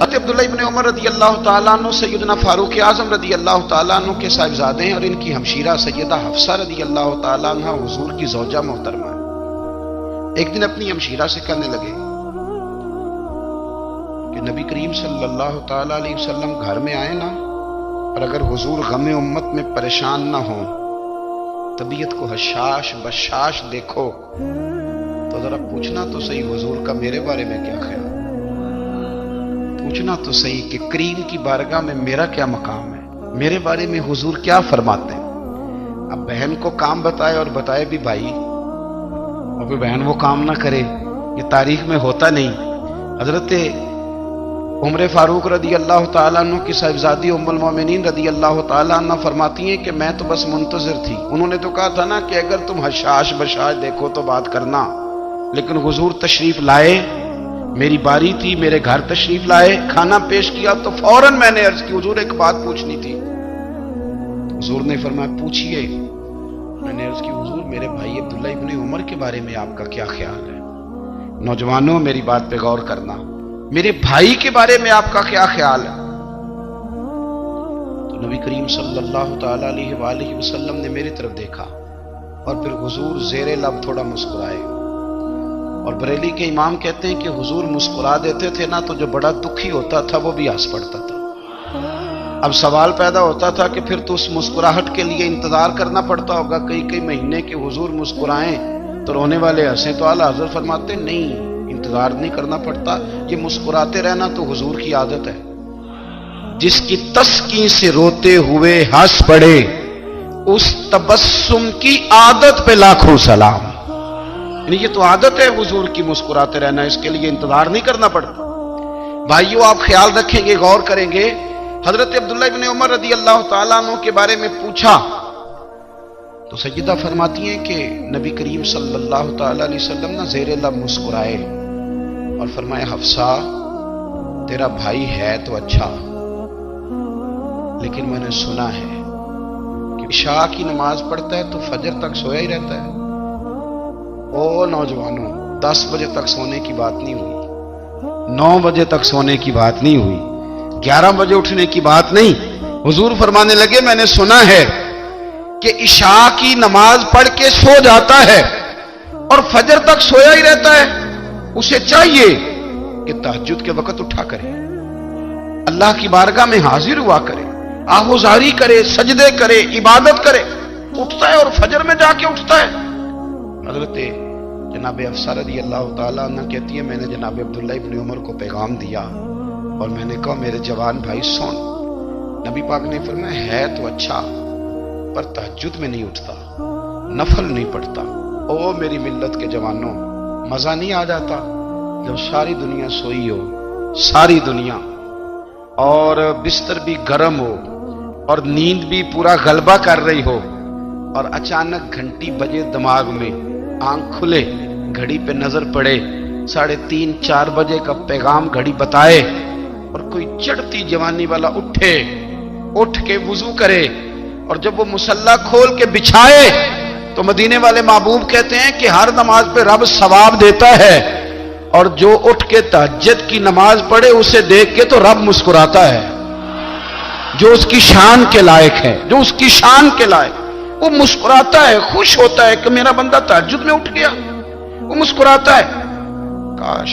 حضرت عبداللہ ابن عمر رضی اللہ تعالیٰ عنہ سیدنا فاروق اعظم رضی اللہ تعالیٰ عنہ کے صاحبزادے ہیں، اور ان کی ہمشیرہ سیدہ حفصہ رضی اللہ تعالیٰ عنہ حضور کی زوجہ محترمہ ہے۔ ایک دن اپنی ہمشیرہ سے کہنے لگے کہ نبی کریم صلی اللہ تعالیٰ علیہ وسلم گھر میں آئے نا، اور اگر حضور غم امت میں پریشان نہ ہوں، طبیعت کو حشاش بشاش دیکھو، تو ذرا پوچھنا تو صحیح حضور کا میرے بارے میں کیا خیال، پوچھنا تو صحیح کہ کریم کی بارگاہ میں میرا کیا مقام ہے، میرے بارے میں حضور کیا فرماتے ہیں۔ اب بہن کو کام بتائے، اور بتائے بھی بھائی، اور پھر بہن وہ کام نہ کرے، یہ تاریخ میں ہوتا نہیں۔ حضرت عمر فاروق رضی اللہ تعالیٰ عنہ کی صاحبزادی ام المومنین رضی اللہ تعالیٰ عنہ فرماتی ہیں کہ میں تو بس منتظر تھی، انہوں نے تو کہا تھا نا کہ اگر تم حشاش بشاش دیکھو تو بات کرنا، لیکن حضور تشریف لائے، میری باری تھی، میرے گھر تشریف لائے، کھانا پیش کیا تو فوراً میں نے عرض کی حضور ایک بات پوچھنی تھی۔ حضور نے فرمایا پوچھئے۔ میں نے عرض کی حضور میرے بھائی عبداللہ ابن عمر کے بارے میں آپ کا کیا خیال ہے؟ نوجوانوں میری بات پہ غور کرنا، میرے بھائی کے بارے میں آپ کا کیا خیال ہے؟ تو نبی کریم صلی اللہ تعالی علیہ وآلہ وسلم نے میری طرف دیکھا، اور پھر حضور زیر لب تھوڑا مسکرائے، اور بریلی کے امام کہتے ہیں کہ حضور مسکرا دیتے تھے نا تو جو بڑا دکھی ہوتا تھا وہ بھی ہنس پڑتا تھا۔ اب سوال پیدا ہوتا تھا کہ پھر تو اس مسکراہٹ کے لیے انتظار کرنا پڑتا ہوگا کئی مہینے کہ حضور مسکرائیں تو رونے والے ہنسیں، تو اعلیٰ حضرت فرماتے نہیں، انتظار نہیں کرنا پڑتا، یہ مسکراتے رہنا تو حضور کی عادت ہے۔ جس کی تسکین سے روتے ہوئے ہنس پڑے، اس تبسم کی عادت پہ لاکھوں سلام۔ یعنی یہ تو عادت ہے حضور کی مسکراتے رہنا، اس کے لیے انتظار نہیں کرنا پڑتا۔ بھائیو آپ خیال رکھیں گے، غور کریں گے، حضرت عبداللہ ابن عمر رضی اللہ تعالیٰ عنہ کے بارے میں پوچھا تو سیدہ فرماتی ہیں کہ نبی کریم صلی اللہ تعالیٰ علیہ وسلم نہ زیر لب مسکرائے اور فرمایا حفصہ تیرا بھائی ہے تو اچھا، لیکن میں نے سنا ہے کہ عشاء کی نماز پڑھتا ہے تو فجر تک سویا ہی رہتا ہے۔ او نوجوانوں، 10 بجے تک سونے کی بات نہیں ہوئی، 9 بجے تک سونے کی بات نہیں ہوئی، 11 بجے اٹھنے کی بات نہیں۔ حضور فرمانے لگے میں نے سنا ہے کہ عشاء کی نماز پڑھ کے سو جاتا ہے اور فجر تک سویا ہی رہتا ہے، اسے چاہیے کہ تہجد کے وقت اٹھا کرے، اللہ کی بارگاہ میں حاضر ہوا کرے، آہوزاری کرے، سجدے کرے، عبادت کرے، اٹھتا ہے اور فجر میں جا کے اٹھتا ہے۔ حضرت جناب حفصہ رضی اللہ تعالیٰ عنہ کہتی ہے میں نے جناب عبداللہ ابن عمر کو پیغام دیا اور میں نے کہا میرے جوان بھائی سن، نبی پاک نے فرمایا ہے تو اچھا پر تہجد میں نہیں اٹھتا، نفل نہیں پڑھتا۔ او میری ملت کے جوانوں، مزہ نہیں آ جاتا جب ساری دنیا سوئی ہو، ساری دنیا، اور بستر بھی گرم ہو اور نیند بھی پورا غلبہ کر رہی ہو، اور اچانک گھنٹی بجے دماغ میں، آنکھ کھلے، گھڑی پہ نظر پڑے، 3:30 4 بجے کا پیغام گھڑی بتائے، اور کوئی چڑھتی جوانی والا اٹھ کے وضو کرے، اور جب وہ مصلی کھول کے بچھائے تو مدینے والے محبوب کہتے ہیں کہ ہر نماز پہ رب ثواب دیتا ہے، اور جو اٹھ کے تہجد کی نماز پڑھے اسے دیکھ کے تو رب مسکراتا ہے، جو اس کی شان کے لائق ہے، جو اس کی شان کے لائق، وہ مسکراتا ہے، خوش ہوتا ہے کہ میرا بندہ تہجد میں اٹھ گیا، وہ مسکراتا ہے۔ کاش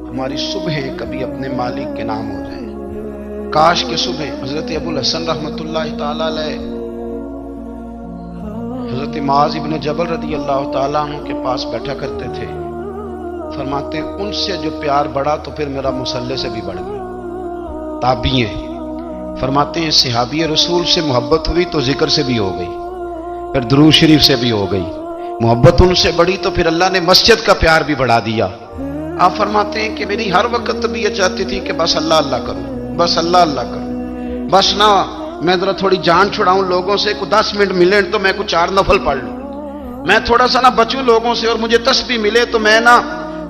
ہماری صبحیں کبھی اپنے مالک کے نام ہو جائیں، کاش کہ صبح حضرت ابو الحسن رحمۃ اللہ تعالی علیہ حضرت معاذ ابن جبل رضی اللہ تعالیٰ عنہ کے پاس بیٹھا کرتے تھے، فرماتے ہیں ان سے جو پیار بڑھا تو پھر میرا مصلی سے بھی بڑھ گیا۔ تابعی ہیں، فرماتے ہیں صحابی رسول سے محبت ہوئی تو ذکر سے بھی ہو گئی، پھر درود شریف سے بھی ہو گئی، محبت ان سے بڑھی تو پھر اللہ نے مسجد کا پیار بھی بڑھا دیا۔ آپ فرماتے ہیں کہ میری ہر وقت طبیعت چاہتی تھی کہ بس اللہ اللہ کروں، بس اللہ اللہ کروں، بس نہ میں ذرا تھوڑی جان چھڑاؤں لوگوں سے، کو 10 منٹ ملے تو میں کچھ 4 نفل پڑھ لوں، میں تھوڑا سا نہ بچوں لوگوں سے، اور مجھے تسبیح ملے تو میں نہ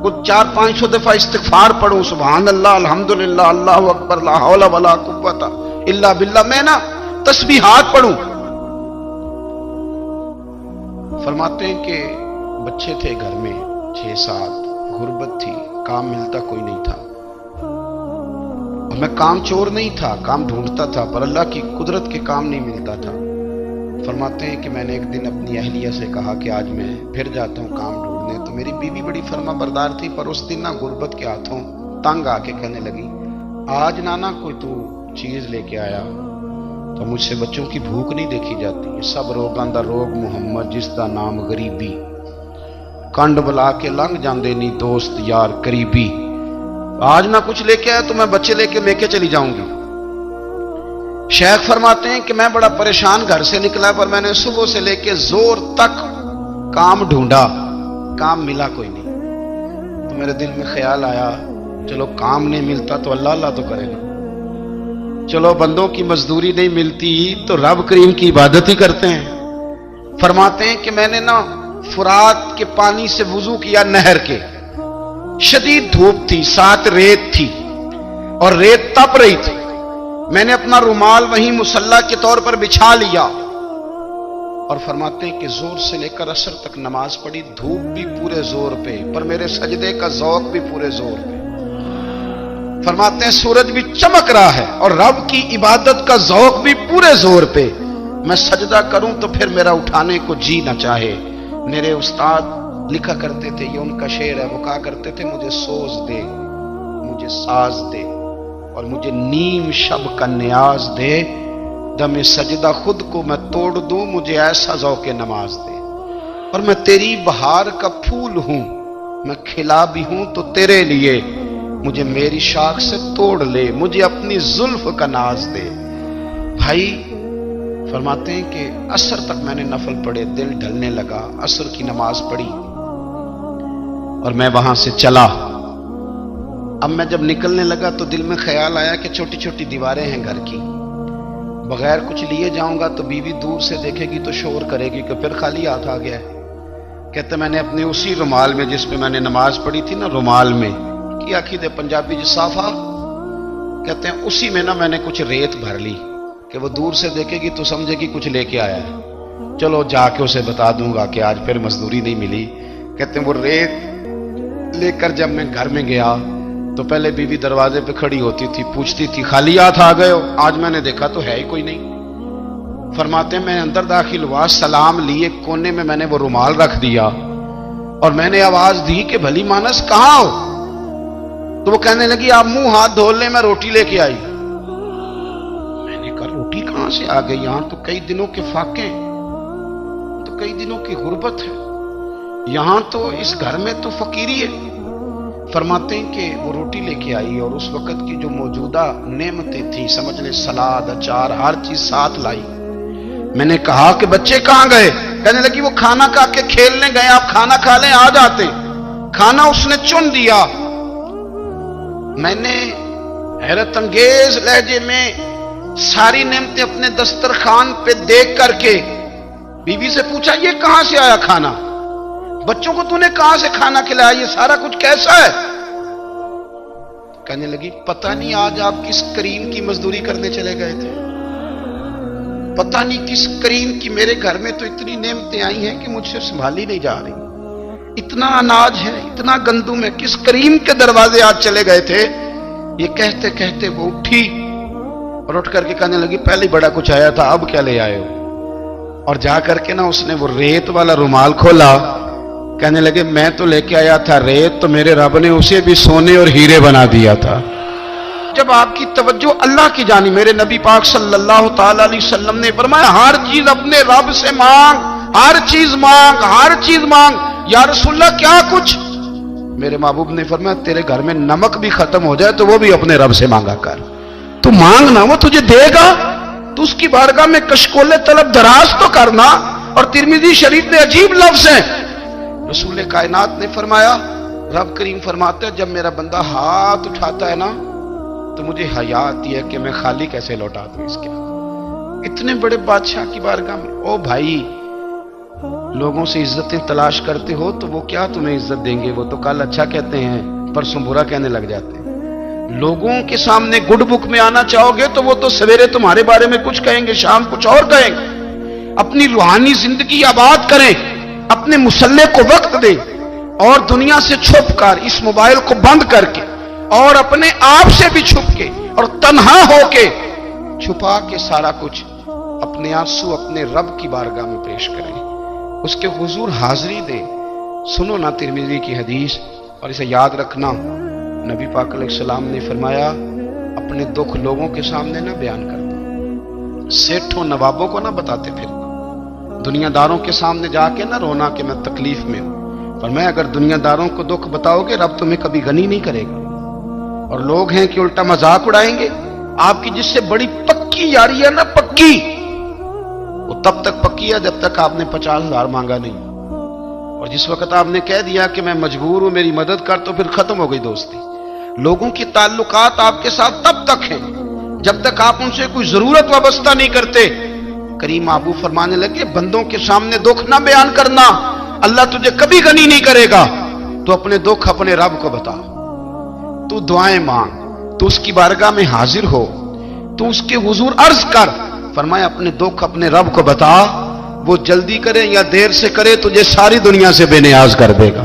کچھ 400-500 دفعہ استغفار پڑھوں، سبحان اللہ، الحمدللہ، اللہ اکبر، لا حول ولا قوت الا باللہ، میں نہ تسبیحات پڑھوں۔ فرماتے ہیں کہ بچے تھے گھر میں 6-7، غربت تھی، کام ملتا کوئی نہیں تھا، اور میں کام چور نہیں تھا، کام ڈھونڈتا تھا، پر اللہ کی قدرت کے کام نہیں ملتا تھا۔ فرماتے ہیں کہ میں نے ایک دن اپنی اہلیہ سے کہا کہ آج میں پھر جاتا ہوں کام ڈھونڈنے، تو میری بیوی بڑی فرما بردار تھی، پر اس دن غربت کے ہاتھوں تنگ آ کے کہنے لگی آج نانا کوئی تو چیز لے کے آیا، تو مجھ سے بچوں کی بھوک نہیں دیکھی جاتی، سب روگاں دا روگ محمد جس دا نام غریبی، کنڈ بلا کے لنگ جاندے نہیں دوست یار قریبی، آج نہ کچھ لے کے آیا تو میں بچے لے کے میکے چلی جاؤں گی۔ شیخ فرماتے ہیں کہ میں بڑا پریشان گھر سے نکلا، پر میں نے صبح سے لے کے زور تک کام ڈھونڈا، کام ملا کوئی نہیں۔ تو میرے دل میں خیال آیا چلو کام نہیں ملتا تو اللہ اللہ تو کرے گا، چلو بندوں کی مزدوری نہیں ملتی تو رب کریم کی عبادت ہی کرتے ہیں۔ فرماتے ہیں کہ میں نے نا فرات کے پانی سے وضو کیا، نہر کے، شدید دھوپ تھی، ساتھ ریت تھی اور ریت تپ رہی تھی، میں نے اپنا رومال وہیں مصلی کے طور پر بچھا لیا اور فرماتے ہیں کہ زور سے لے کر عصر تک نماز پڑھی، دھوپ بھی پورے زور پہ پر میرے سجدے کا ذوق بھی پورے زور پہ۔ فرماتے ہیں سورج بھی چمک رہا ہے اور رب کی عبادت کا ذوق بھی پورے زور پہ، میں سجدہ کروں تو پھر میرا اٹھانے کو جی نہ چاہے۔ میرے استاد لکھا کرتے تھے، یہ ان کا شعر ہے، وہ کہا کرتے تھے مجھے سوز دے، مجھے ساز دے اور مجھے نیم شب کا نیاز دے، دم سجدہ خود کو میں توڑ دوں، مجھے ایسا ذوق نماز دے، اور میں تیری بہار کا پھول ہوں، میں کھلا بھی ہوں تو تیرے لیے، مجھے میری شاخ سے توڑ لے، مجھے اپنی زلف کا ناز دے۔ بھائی فرماتے ہیں کہ عصر تک میں نے نفل پڑھے، دل ڈھلنے لگا، عصر کی نماز پڑھی اور میں وہاں سے چلا۔ اب میں جب نکلنے لگا تو دل میں خیال آیا کہ چھوٹی چھوٹی دیواریں ہیں گھر کی، بغیر کچھ لیے جاؤں گا تو بیوی دور سے دیکھے گی تو شور کرے گی کہ پھر خالی ہاتھ آ گیا ہے۔ کہتے میں نے اپنے اسی رومال میں جس پہ میں نے نماز پڑھی تھی نا، رومال میں کی آخی دے پنجابی جو صافہ کہتے ہیں، اسی میں نا میں نے کچھ ریت بھر لی کہ وہ دور سے دیکھے گی تو سمجھے گی کچھ لے کے آیا ہے، چلو جا کے اسے بتا دوں گا کہ آج پھر مزدوری نہیں ملی۔ کہتے ہیں وہ ریت لے کر جب میں گھر میں گیا تو پہلے بیوی دروازے پہ کھڑی ہوتی تھی، پوچھتی تھی خالی ہاتھ آ گئے ہو؟ آج میں نے دیکھا تو ہے ہی کوئی نہیں۔ فرماتے ہیں میں اندر داخل ہوا، سلام لیے، کونے میں میں نے وہ رومال رکھ دیا اور میں نے آواز دی کہ بھلی مانس کہاں ہو؟ تو وہ کہنے لگی آپ منہ ہاتھ دھو لیں، میں روٹی لے کے آئی۔ میں نے کہا روٹی کہاں سے آ گئی؟ یہاں تو کئی دنوں کے فاقے، تو کئی دنوں کی غربت ہے، یہاں تو اس گھر میں تو فقیری ہے۔ فرماتے ہیں کہ وہ روٹی لے کے آئی اور اس وقت کی جو موجودہ نعمتیں تھیں، سمجھ لیں سلاد، اچار، ہر چیز ساتھ لائی۔ میں نے کہا کہ بچے کہاں گئے؟ کہنے لگی وہ کھانا کھا کے کھیلنے گئے، آپ کھانا کھا لیں آ جاتے۔ کھانا اس نے چن دیا۔ میں نے حیرت انگیز لہجے میں ساری نعمتیں اپنے دسترخوان پہ دیکھ کر کے بیوی سے پوچھا یہ کہاں سے آیا کھانا؟ بچوں کو تو نے کہاں سے کھانا کھلایا؟ یہ سارا کچھ کیسا ہے؟ کہنے لگی پتہ نہیں آج آپ کس کریم کی مزدوری کرنے چلے گئے تھے، پتہ نہیں کس کریم کی، میرے گھر میں تو اتنی نعمتیں آئی ہیں کہ مجھ سے سنبھالی نہیں جا رہی، اتنا اناج ہے، اتنا گندم ہے، کس کریم کے دروازے آج چلے گئے تھے؟ یہ کہتے کہتے وہ اٹھی اور اٹھ کر کے کہنے لگی پہلے بڑا کچھ آیا تھا، اب کیا لے آئے ہو؟ اور جا کر کے نا اس نے وہ ریت والا رومال کھولا، کہنے لگے میں تو لے کے آیا تھا ریت، تو میرے رب نے اسے بھی سونے اور ہیرے بنا دیا تھا۔ جب آپ کی توجہ اللہ کی جانب، میرے نبی پاک صلی اللہ تعالی علیہ وسلم نے فرمایا ہر چیز اپنے رب سے مانگ، ہر چیز مانگ، ہر چیز مانگ۔ یا رسول اللہ کیا کچھ؟ میرے محبوب نے فرمایا تیرے گھر میں نمک بھی ختم ہو جائے تو وہ بھی اپنے رب سے مانگا کر، تو مانگنا وہ تجھے دے گا، تو اس کی بارگاہ میں کشکول طلب دراز تو کرنا۔ اور ترمذی شریف میں عجیب لفظ ہے، رسول کائنات نے فرمایا، رب کریم فرماتا ہے جب میرا بندہ ہاتھ اٹھاتا ہے نا تو مجھے حیا آتی ہے کہ میں خالی کیسے لوٹا دوں اس کے۔ اتنے بڑے بادشاہ کی بارگاہ میں، او بھائی لوگوں سے عزتیں تلاش کرتے ہو تو وہ کیا تمہیں عزت دیں گے؟ وہ تو کل اچھا کہتے ہیں پرسوں برا کہنے لگ جاتے ہیں۔ لوگوں کے سامنے گڈ بک میں آنا چاہو گے تو وہ تو سویرے تمہارے بارے میں کچھ کہیں گے، شام کچھ اور کہیں گے۔ اپنی روحانی زندگی آباد کریں، اپنے مسلح کو وقت دیں اور دنیا سے چھپ کر اس موبائل کو بند کر کے اور اپنے آپ سے بھی چھپ کے اور تنہا ہو کے چھپا کے سارا کچھ اپنے آنسو اپنے رب کی بارگاہ میں پیش کریں، اس کے حضور حاضری دیں۔ سنو نا ترمذی کی حدیث، اور اسے یاد رکھنا، نبی پاک علیہ السلام نے فرمایا اپنے دکھ لوگوں کے سامنے نہ بیان کرنا، سیٹھوں نوابوں کو نہ بتاتے پھرنا، دنیا داروں کے سامنے جا کے نہ رونا کہ میں تکلیف میں ہوں۔ پر میں اگر دنیا داروں کو دکھ بتاؤ گے رب تمہیں کبھی غنی نہیں کرے گا، اور لوگ ہیں کہ الٹا مذاق اڑائیں گے۔ آپ کی جس سے بڑی پکی یاری ہے نا، پکی، وہ تب تک پکی ہے جب تک آپ نے 50,000 مانگا نہیں، اور جس وقت آپ نے کہہ دیا کہ میں مجبور ہوں میری مدد کر، تو پھر ختم ہو گئی دوستی۔ لوگوں کی تعلقات آپ کے ساتھ تب تک ہیں جب تک آپ ان سے کوئی ضرورت وابستہ نہیں کرتے۔ کریم محبوب فرمانے لگے بندوں کے سامنے دکھ نہ بیان کرنا، اللہ تجھے کبھی غنی نہیں کرے گا۔ تو اپنے دکھ اپنے رب کو بتا، تو دعائیں مانگ، تو اس کی بارگاہ میں حاضر ہو، تو اس کے حضور عرض کر۔ فرمایا اپنے دکھ اپنے رب کو بتا، وہ جلدی کرے یا دیر سے کرے تجھے ساری دنیا سے بے نیاز کر دے گا،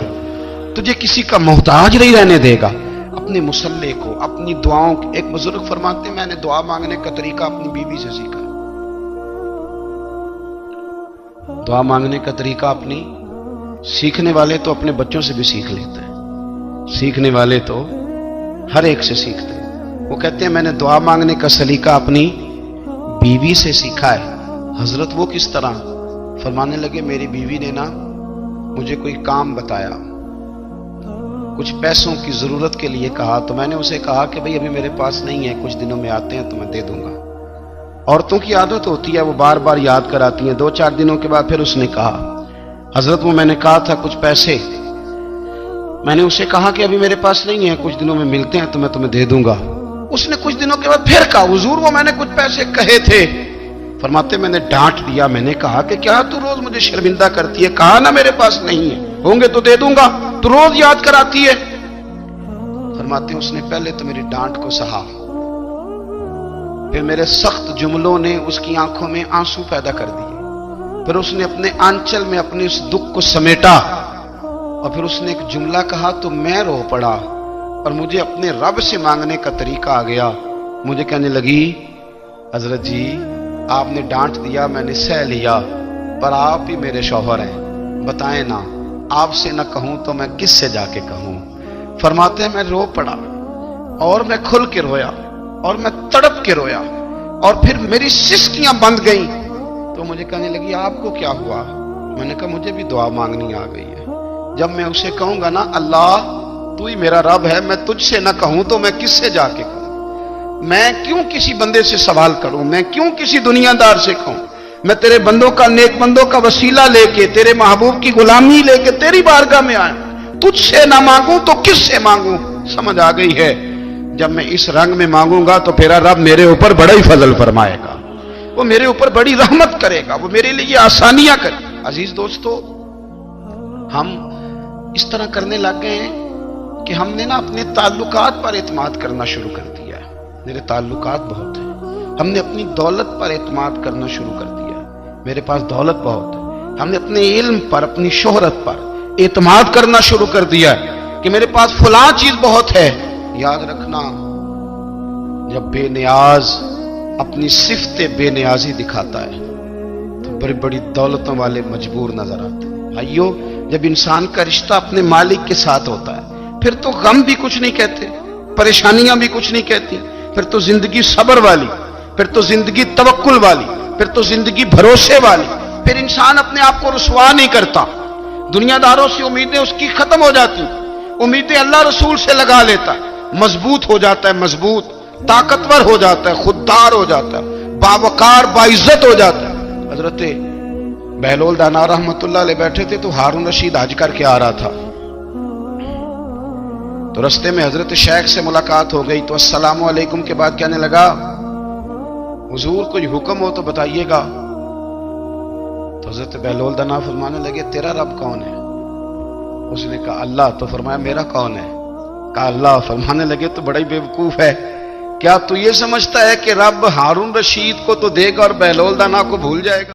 تجھے کسی کا محتاج نہیں رہنے دے گا۔ اپنے مسلح کو، اپنی دعاؤں، ایک بزرگ فرماتے ہیں میں نے دعا مانگنے کا طریقہ اپنی بیوی سے سیکھا۔ دعا مانگنے کا طریقہ اپنی، سیکھنے والے تو اپنے بچوں سے بھی سیکھ لیتے ہیں، سیکھنے والے تو ہر ایک سے سیکھتے ہیں۔ وہ کہتے ہیں میں نے دعا مانگنے کا سلیقہ اپنی بیوی سے سیکھا ہے۔ حضرت وہ کس طرح؟ فرمانے لگے میری بیوی نے نا مجھے کوئی کام بتایا، کچھ پیسوں کی ضرورت کے لیے کہا، تو میں نے اسے کہا کہ بھئی ابھی میرے پاس نہیں ہے، کچھ دنوں میں آتے ہیں تو میں دے دوں گا۔ عورتوں کی عادت ہوتی ہے وہ بار بار یاد کراتی ہیں، 2-4 دنوں کے بعد پھر اس نے کہا حضرت وہ میں نے کہا تھا کچھ پیسے، میں نے اسے کہا کہ ابھی میرے پاس نہیں ہے، کچھ دنوں میں ملتے ہیں تو میں تمہیں دے دوں گا۔ اس نے کچھ دنوں کے بعد پھر کہا حضور وہ میں نے کچھ پیسے کہے تھے۔ فرماتے میں نے ڈانٹ دیا، میں نے کہا کہ کیا تو روز مجھے شرمندہ کرتی ہے، کہا نا میرے پاس نہیں ہے، ہوں گے تو دے دوں گا، تو روز یاد کراتی ہے۔ فرماتے اس نے پہلے تو میری ڈانٹ کو سہا، پھر میرے سخت جملوں نے اس کی آنکھوں میں آنسو پیدا کر دیے، پھر اس نے اپنے آنچل میں اپنے اس دکھ کو سمیٹا، اور پھر اس نے ایک جملہ کہا تو میں رو پڑا، اور مجھے اپنے رب سے مانگنے کا طریقہ آ گیا۔ مجھے کہنے لگی حضرت جی آپ نے ڈانٹ دیا، میں نے سہ لیا، پر آپ ہی میرے شوہر ہیں، بتائیں نا آپ سے نہ کہوں تو میں کس سے جا کے کہوں۔ فرماتے ہیں میں رو پڑا، اور میں کھل کے رویا، اور میں تڑپ کے رویا، اور پھر میری سسکیاں بند گئیں۔ تو مجھے کہنے لگی آپ کو کیا ہوا؟ میں نے کہا مجھے بھی دعا مانگنی آ گئی ہے، جب میں اسے کہوں گا نا اللہ تو ہی میرا رب ہے، میں تجھ سے نہ کہوں تو میں کس سے جا کے کہوں؟ میں کیوں کسی بندے سے سوال کروں؟ میں کیوں کسی دنیا دار سے کہوں؟ میں تیرے بندوں کا، نیک بندوں کا وسیلہ لے کے، تیرے محبوب کی غلامی لے کے تیری بارگاہ میں آیا، تجھ سے نہ مانگوں تو کس سے مانگوں؟ سمجھ آ گئی ہے جب میں اس رنگ میں مانگوں گا تو پھر رب میرے اوپر بڑا ہی فضل فرمائے گا، وہ میرے اوپر بڑی رحمت کرے گا، وہ میرے لیے آسانیاں کرے۔ عزیز دوستو ہم اس طرح کرنے لگ گئے ہیں کہ ہم نے نا اپنے تعلقات پر اعتماد کرنا شروع کر دیا ہے۔ میرے تعلقات بہت ہیں، ہم نے اپنی دولت پر اعتماد کرنا شروع کر دیا ہے، میرے پاس دولت بہت ہے۔ ہم نے اپنے علم پر، اپنی شہرت پر اعتماد کرنا شروع کر دیا ہے کہ میرے پاس فلاں چیز بہت ہے۔ یاد رکھنا جب بے نیاز اپنی صفت بے نیازی دکھاتا ہے تو بڑی بڑی دولتوں والے مجبور نظر آتے ہیں۔ بھائیو جب انسان کا رشتہ اپنے مالک کے ساتھ ہوتا ہے پھر تو غم بھی کچھ نہیں کہتے، پریشانیاں بھی کچھ نہیں کہتی، پھر تو زندگی صبر والی، پھر تو زندگی توکل والی، پھر تو زندگی بھروسے والی، پھر انسان اپنے آپ کو رسوا نہیں کرتا، دنیا داروں سے امیدیں اس کی ختم ہو جاتی، امیدیں اللہ رسول سے لگا لیتا ہے، مضبوط ہو جاتا ہے، مضبوط، طاقتور ہو جاتا ہے، خوددار ہو جاتا ہے، باوقار باعزت ہو جاتا ہے۔ حضرت بہلول دانا رحمت اللہ علیہ بیٹھے تھے تو ہارون رشید حج کر کے آ رہا تھا، تو رستے میں حضرت شیخ سے ملاقات ہو گئی تو السلام علیکم کے بعد کہنے لگا حضور کوئی حکم ہو تو بتائیے گا۔ تو حضرت بہلول دانا فرمانے لگے تیرا رب کون ہے؟ اس نے کہا اللہ۔ تو فرمایا میرا کون ہے؟ کہا اللہ۔ فرمانے لگے تو بڑا ہی بیوقوف ہے، کیا تو یہ سمجھتا ہے کہ رب ہارون رشید کو تو دے گا اور بہلول دانا کو بھول جائے گا؟